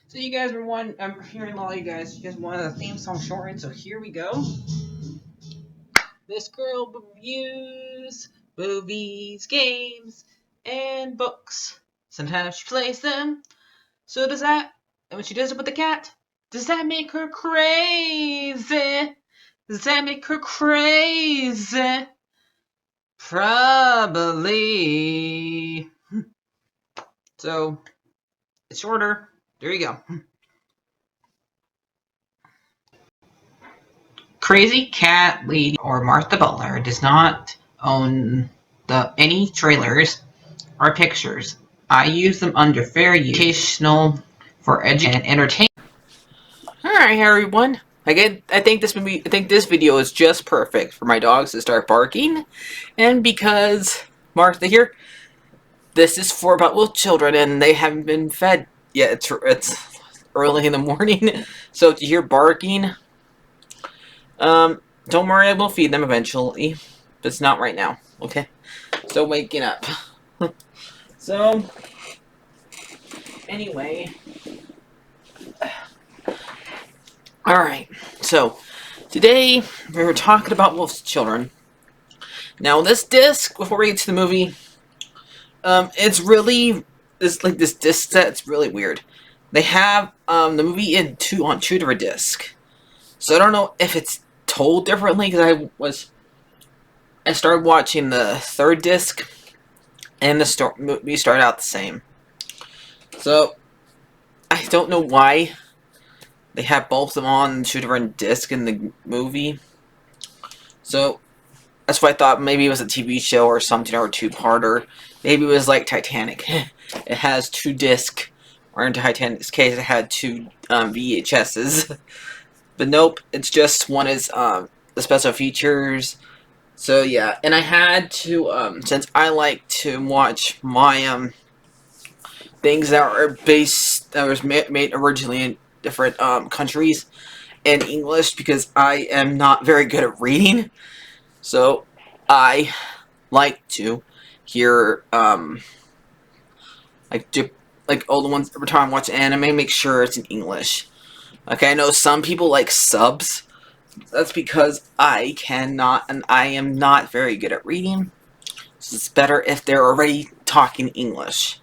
So you guys were one. I'm hearing a lot of you guys. You guys wanted a theme song shortened, so here we go. This girl reviews movies, games, and books. Sometimes she plays them. So does that. And when she does it with the cat, does that make her crazy? Does that make her crazy? Probably. So it's shorter. There you go. Crazycatlady or Martha Butler does not own any trailers or pictures. I use them under fair use, educational, for education and entertainment. Alright, everyone. I think this video is just perfect for my dogs to start barking, and because Martha here, this is for about little children and they haven't been fed yet. It's early in the morning, so to hear barking, don't worry, I will feed them eventually, but it's not right now. Okay, so waking up. So anyway, all right. So today we were talking about Wolf's Children. Now this disc, before we get to the movie, it's like this disc set. It's really weird. They have the movie on two different discs. So I don't know if it's told differently because I started watching the third disc, and the movie started out the same. So I don't know why they have both of them on two different discs in the movie. So that's why I thought maybe it was a TV show or something, or a two-parter. Maybe it was like Titanic. It has two discs, or in Titanic's case, it had two VHSs. But nope, it's just one is the special features. So yeah, and I had to since I like to watch my things that was made originally in different countries in English, because I am not very good at reading. So I like to hear like all the ones every time I watch anime, make sure it's in English. Okay, I know some people like subs. That's because I cannot, and I am not very good at reading. So it's better if they're already talking English.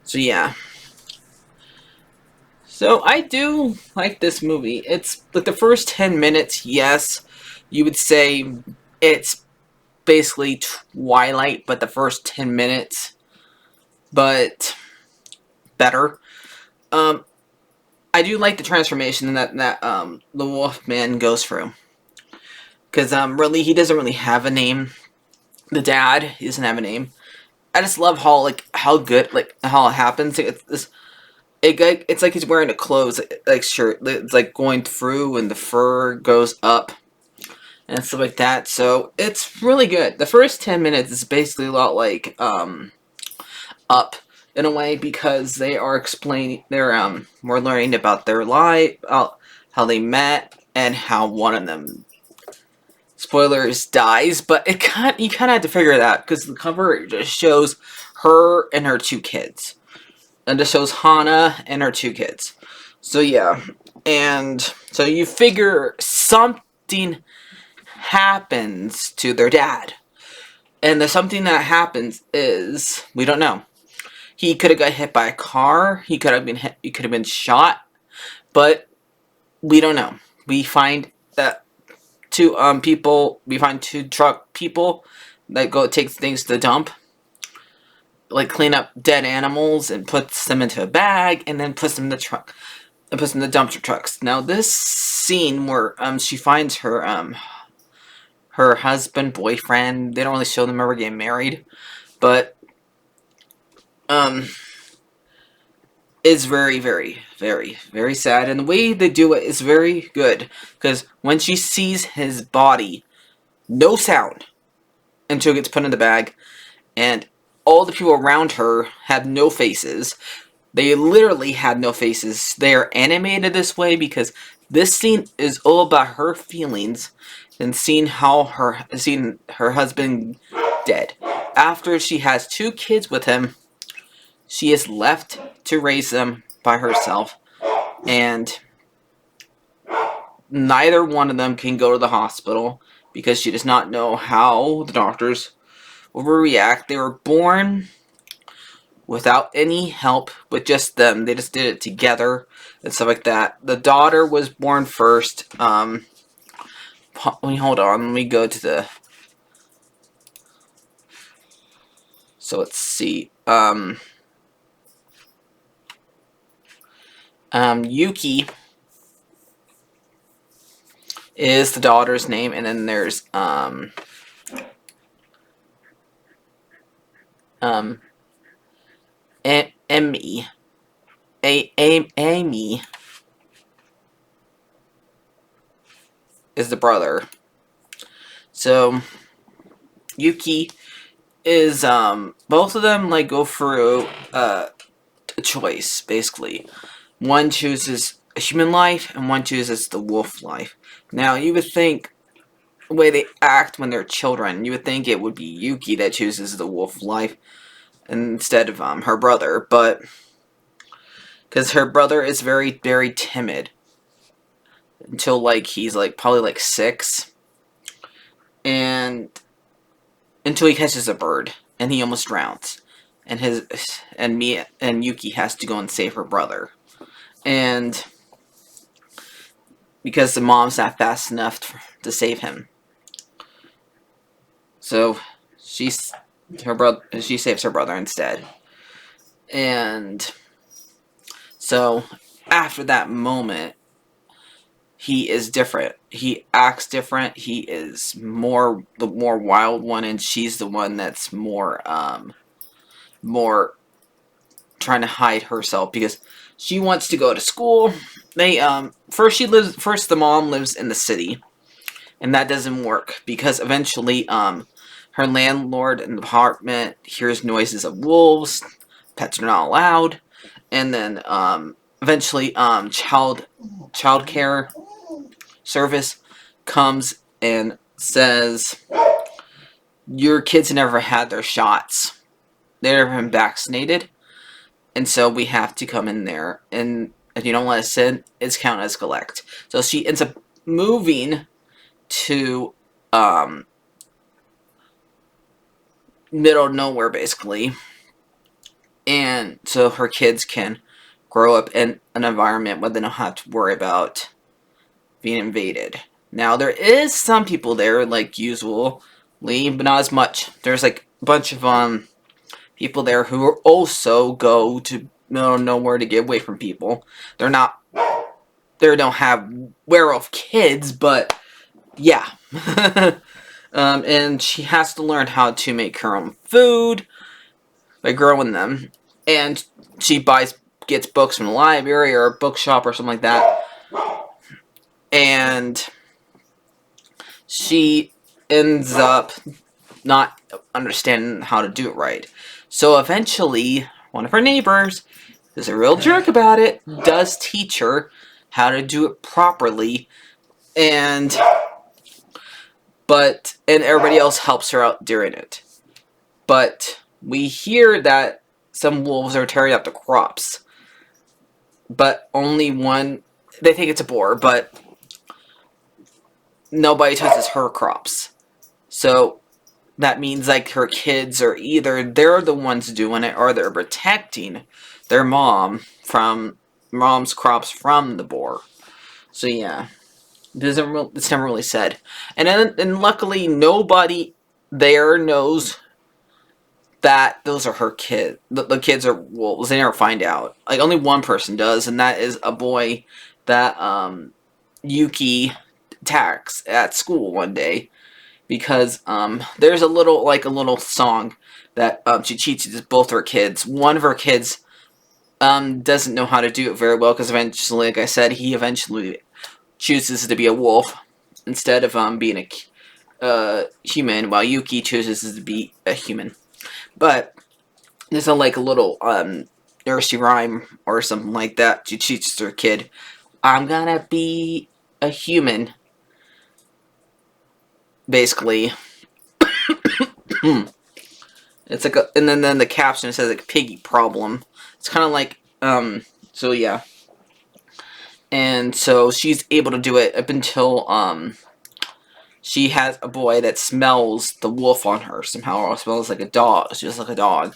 So yeah. So I do like this movie. It's like the first 10 minutes, yes, you would say it's basically Twilight, but the first 10 minutes, but better. I do like the transformation that the Wolfman goes through, because really he doesn't really have a name. The dad, he doesn't have a name. I just love how good how it happens. It's like he's wearing a clothes shirt. It's like going through, and the fur goes up and stuff like that. So it's really good. The first 10 minutes is basically a lot like Up, in a way, because they are explaining, we're learning about their life, how they met, and how one of them, spoilers, dies. But you kind of had to figure it out, because the cover just shows her and her two kids, and it shows Hana and her two kids. So yeah, and so you figure something happens to their dad, and the something that happens is, we don't know. He could have got hit by a car. He could have been hit. He could have been shot, but we don't know. We find that two people. We find two truck people that go take things to the dump, like clean up dead animals and puts them into a bag, and then puts them in the truck, and puts them in the dumpster trucks. Now this scene where she finds her her husband, boyfriend. They don't really show them ever getting married, but is very, very, very, very sad, and the way they do it is very good, because when she sees his body, no sound until it gets put in the bag, and all the people around her have no faces. They literally had no faces. They are animated this way because this scene is all about her feelings and seeing her husband dead. After she has 2 kids with him, she is left to raise them by herself. and neither one of them can go to the hospital because she does not know how the doctors will react. They were born without any help with just them. They just did it together and stuff like that. The daughter was born first. Hold on. Let me go to the... So let's see. Yuki is the daughter's name, and then there's Amy. Amy is the brother. So Yuki is both of them like go through a choice basically. One chooses a human life and one chooses the wolf life. Now you would think the way they act when they're children, you would think it would be Yuki that chooses the wolf life instead of her brother, but because her brother is very, very timid until like he's like probably like 6, and until he catches a bird and he almost drowns, and Yuki has to go and save her brother, and because the mom's not fast enough to save him, so she saves her brother instead, and so after that moment, he is different. He acts different. He is the more wild one, and she's the one that's more trying to hide herself because she wants to go to school. They first the mom lives in the city, and that doesn't work because eventually her landlord in the apartment hears noises of wolves. Pets are not allowed, and then eventually child care service comes and says your kids never had their shots. They've never been vaccinated, and so we have to come in there, and if you don't let us in, it's counted as collect. So she ends up moving to middle of nowhere basically, and so her kids can grow up in an environment where they don't have to worry about being invaded. Now there is some people there like usually, but not as much. There's like a bunch of people there who also go to middle of nowhere to get away from people. They don't have werewolf kids, but yeah. And she has to learn how to make her own food by growing them, and she gets books from the library or a bookshop or something like that, and she ends up not understanding how to do it right. So eventually, one of her neighbors, who's a real jerk about it, does teach her how to do it properly, and everybody else helps her out during it. But we hear that some wolves are tearing up the crops, but only one. They think it's a boar, but nobody touches her crops. So that means like her kids are either they're the ones doing it or they're protecting their mom's crops from the boar. So yeah, it's never really said. And luckily nobody there knows that those are her kids. The kids are wolves. They never find out. Like only one person does, and that is a boy that Yuki attacks at school one day. Because there's a little song that she teaches both her kids. One of her kids doesn't know how to do it very well because eventually, like I said, he eventually chooses to be a wolf instead of being a human, while Yuki chooses to be a human. But there's a little nursery rhyme or something like that. She teaches her kid, "I'm gonna be a human." Basically, it's like and then the caption says like piggy problem. It's kind of like so yeah. And so she's able to do it up until she has a boy that smells the wolf on her somehow, or smells like a dog. She just like a dog.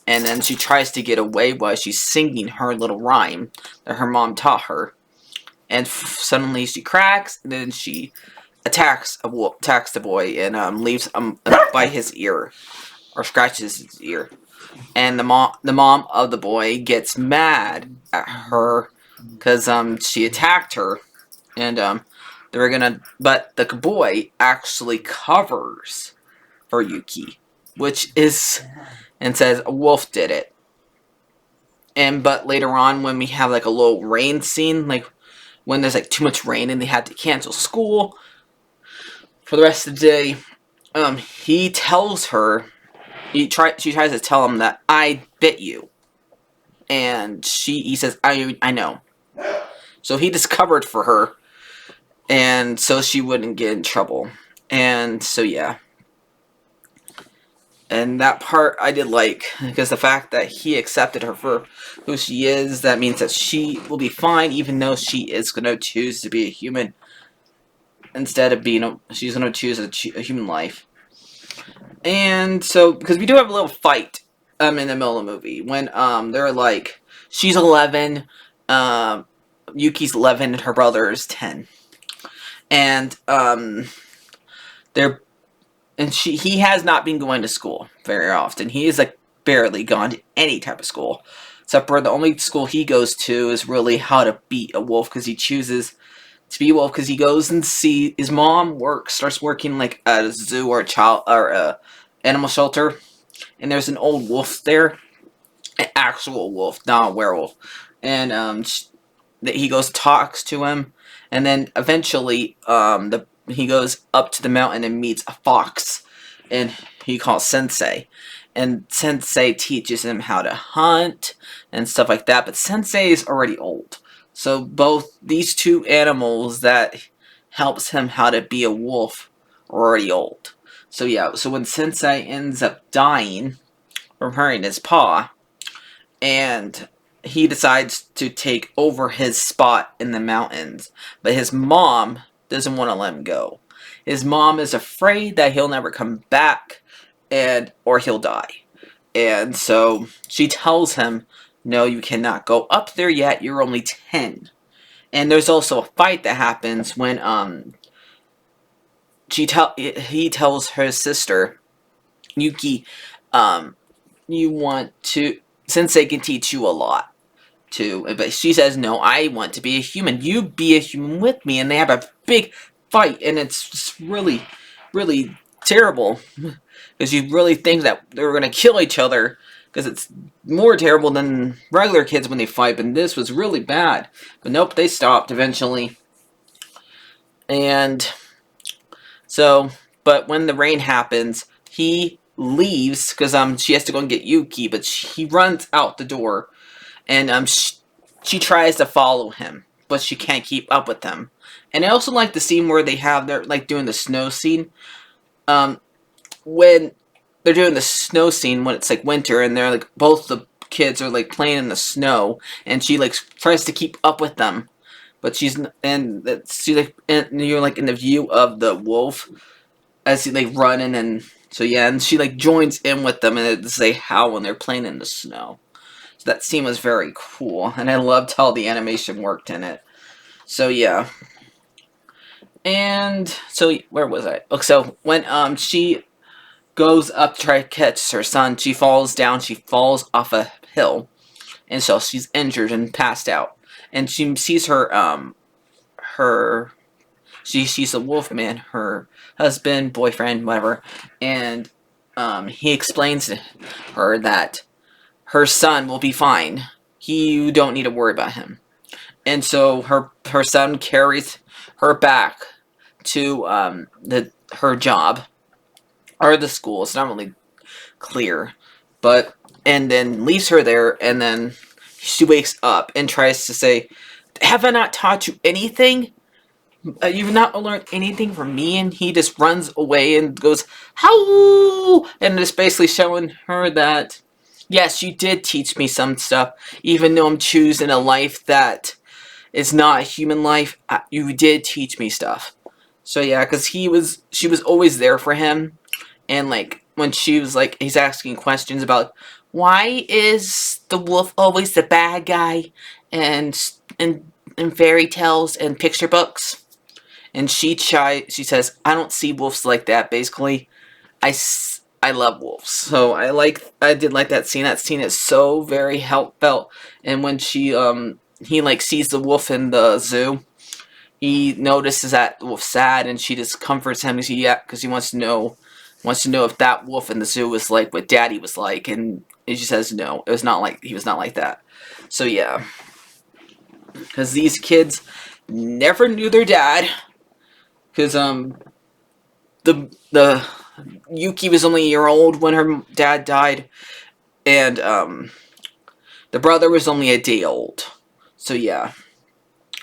And then she tries to get away while she's singing her little rhyme that her mom taught her. And suddenly she cracks, and then she attacks the boy, and leaves by his ear, or scratches his ear. And the mom of the boy gets mad at her because she attacked her, and but the boy actually covers for Yuki, which is, and says a wolf did it. But later on, when we have like a little rain scene, like when there's like too much rain and they had to cancel school for the rest of the day, he tells her, she tries to tell him that I bit you, and he says I know. So he discovered for her, and so she wouldn't get in trouble. And so yeah. And that part I did like, because the fact that he accepted her for who she is, that means that she will be fine, even though she is going to choose to be a human instead of being she's going to choose a human life. And so, because we do have a little fight in the middle of the movie, when they're like, she's 11, Yuki's 11, and her brother is 10. And he has not been going to school very often. He is like barely gone to any type of school, except for the only school he goes to is really how to beat a wolf, because he chooses to be a wolf because he goes and see his mom starts working like at a zoo or a animal shelter, and there's an old wolf there, an actual wolf, not a werewolf, and he goes talks to him, and then eventually he goes up to the mountain and meets a fox, and he calls Sensei. And Sensei teaches him how to hunt and stuff like that, but Sensei is already old. So both these two animals that helps him how to be a wolf are already old. So yeah, so when Sensei ends up dying from hurting his paw, and he decides to take over his spot in the mountains, but his mom doesn't want to let him go. His mom is afraid that he'll never come back, or he'll die. And so she tells him, no, you cannot go up there yet, you're only 10. And there's also a fight that happens when he tells her sister, Yuki, you want to, Sensei can teach you a lot too. But she says, no, I want to be a human. You be a human with me. And they have a big fight, and it's just really, really terrible. Because you really think that they're going to kill each other, because it's more terrible than regular kids when they fight, but this was really bad. But nope, they stopped eventually. And so, but when the rain happens, he leaves, because she has to go and get Yuki, but he runs out the door, and she tries to follow him, but she can't keep up with them. And I also like the scene where they're like doing the snow scene. When they're doing the snow scene, when it's like winter, and they're like, both the kids are like playing in the snow, and she like tries to keep up with them, but she's like, and you're like in the view of the wolf as he like running, and so yeah, and she like joins in with them, and they howl when they're playing in the snow. So that scene was very cool, and I loved how the animation worked in it. So yeah. And so where was I? Okay, so when she goes up to try to catch her son, she falls down. She falls off a hill, and so she's injured and passed out. And she sees she sees a wolf man, her husband, boyfriend, whatever, and he explains to her that her son will be fine. You don't need to worry about him. And so her son carries her back to her job, or the school. It's not really clear, and then leaves her there, and then she wakes up and tries to say, have I not taught you anything? You've not learned anything from me? And he just runs away and goes, how? And it's basically showing her that, yes, you did teach me some stuff, even though I'm choosing a life that it's not a human life. You did teach me stuff. So yeah, because she was always there for him, and like when she was like, he's asking questions about why is the wolf always the bad guy, and in fairy tales and picture books, and she says, I don't see wolves like that. Basically, I love wolves, so I did like that scene. That scene is so very heartfelt, and when he like sees the wolf in the zoo, he notices that the wolf's sad, and she just comforts him because he wants to know if that wolf in the zoo was like what Daddy was like, and she says no, it was not like he was not like that. So yeah, because these kids never knew their dad, because the Yuki was only a year old when her dad died, and the brother was only a day old. So yeah,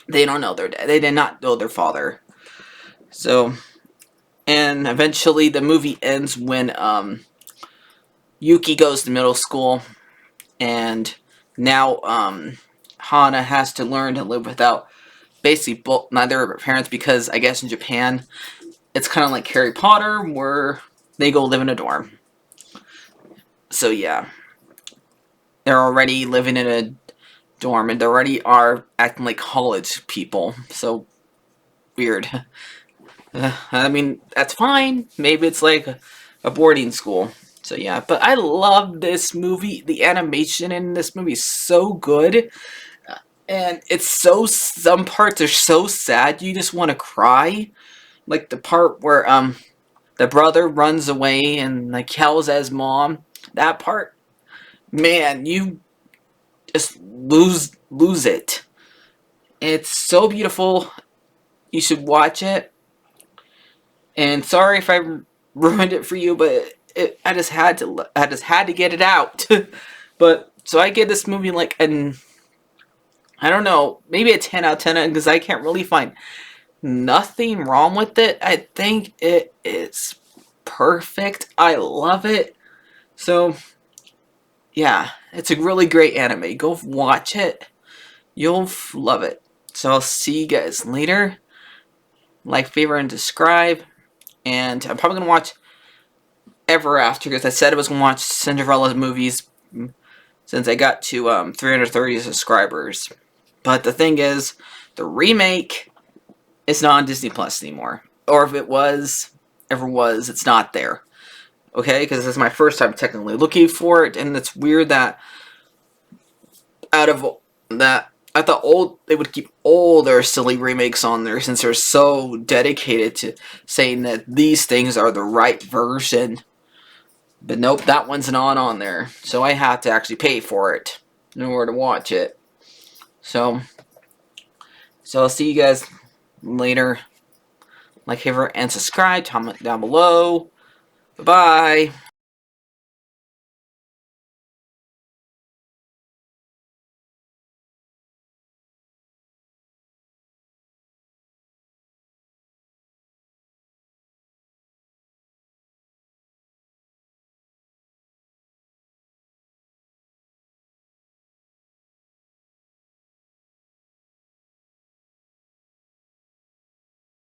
they don't know their dad. They did not know their father. So, and eventually the movie ends when Yuki goes to middle school, and now Hana has to learn to live without basically neither of her parents, because I guess in Japan it's kind of like Harry Potter where they go live in a dorm. So yeah, they're already living in a dorm, and they already are acting like college people. So weird. I mean, that's fine. Maybe it's like a boarding school. So yeah, but I love this movie. The animation in this movie is so good. And it's so, some parts are so sad you just want to cry. Like the part where the brother runs away and like yells at his mom. That part, man, you just lose it. It's so beautiful. You should watch it. And sorry if I ruined it for you, but I just had to get it out. But so I give this movie like I don't know, maybe a 10 out of 10, because I can't really find nothing wrong with it. I think it is perfect. I love it. So yeah, it's a really great anime. Go watch it. You'll love it. So I'll see you guys later. Like, favorite, and subscribe. And I'm probably gonna watch Ever After, because I said I was gonna watch Cinderella movies since I got to 330 subscribers. But the thing is, the remake is not on Disney Plus anymore. Or if it was, ever was, it's not there. Okay, because this is my first time technically looking for it, and it's weird that out of that, I thought they would keep all their silly remakes on there, since they're so dedicated to saying that these things are the right version. But nope, that one's not on there. So I have to actually pay for it in order to watch it. So I'll see you guys later. Like, favorite, and subscribe. Comment down below. Bye-bye.